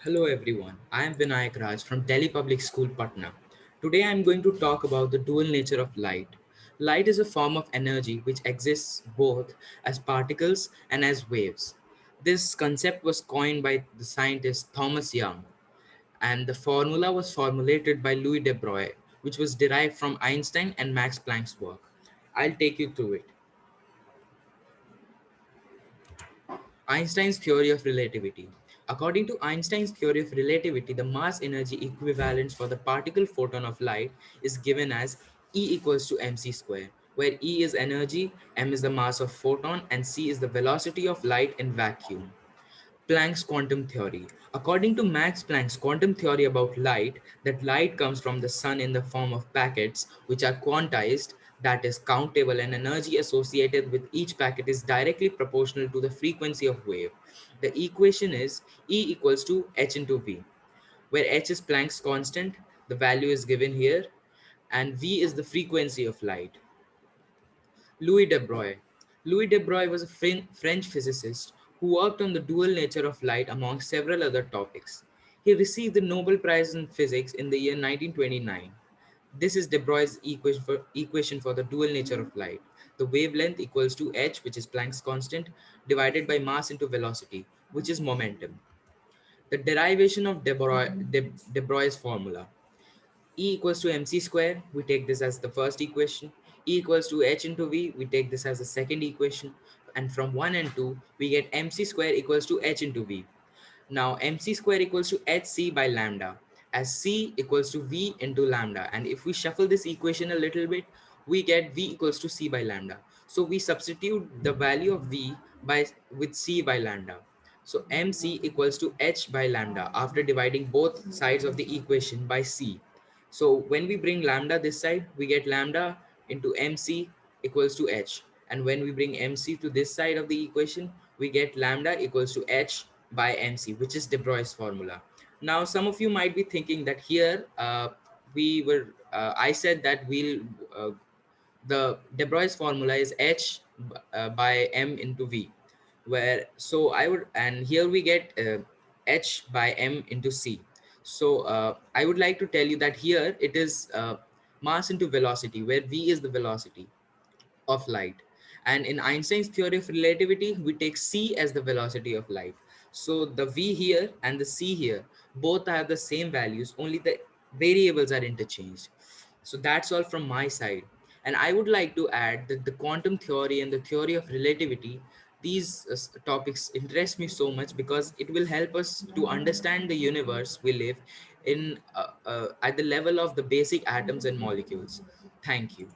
Hello everyone, I am Vinayak Raj from Delhi Public School, Patna. Today I am going to talk about the dual nature of light. Light is a form of energy which exists both as particles and as waves. This concept was coined by the scientist Thomas Young, and the formula was formulated by Louis de Broglie, which was derived from Einstein and Max Planck's work. I'll take you through it. Einstein's theory of relativity. According to Einstein's theory of relativity, the mass energy equivalence for the particle photon of light is given as E equals to mc square, where E is energy, m is the mass of photon, and c is the velocity of light in vacuum. Planck's quantum theory. According to Max Planck's quantum theory about light, that light comes from the sun in the form of packets which are quantized, that is countable, and energy associated with each packet is directly proportional to the frequency of wave. The equation is E equals to h into v, where h is Planck's constant, the value is given here, and v is the frequency of light. Louis de Broglie. Louis de Broglie was a French physicist who worked on the dual nature of light among several other topics. He received the Nobel Prize in Physics in the year 1929. This is de Broglie's equation for the dual nature of light. The wavelength equals to h, which is Planck's constant, divided by mass into velocity, which is momentum. The derivation of de Broglie's formula. E equals to mc square, we take this as the first equation. E equals to h into v, we take this as the second equation. And from 1 and 2, we get mc square equals to h into v. Now mc square equals to hc by lambda, as c equals to v into lambda. And if we shuffle this equation a little bit, we get v equals to c by lambda. So we substitute the value of v by with c by lambda. So mc equals to h by lambda after dividing both sides of the equation by c. So when we bring lambda this side, we get lambda into mc equals to h. And when we bring mc to this side of the equation, we get lambda equals to h by mc, which is de Broglie's formula. Now, some of you might be thinking that here I said that uh, the de Broglie's formula is h by m into v, where so I would, and here we get h by m into c. So I would like to tell you that here it is mass into velocity, where v is the velocity of light. And in Einstein's theory of relativity, we take c as the velocity of light. So the v here and the c here both have the same values, only the variables are interchanged. So that's all from my side. And I would like to add that the quantum theory and the theory of relativity, these topics interest me so much because it will help us to understand the universe we live in at the level of the basic atoms and molecules. Thank you.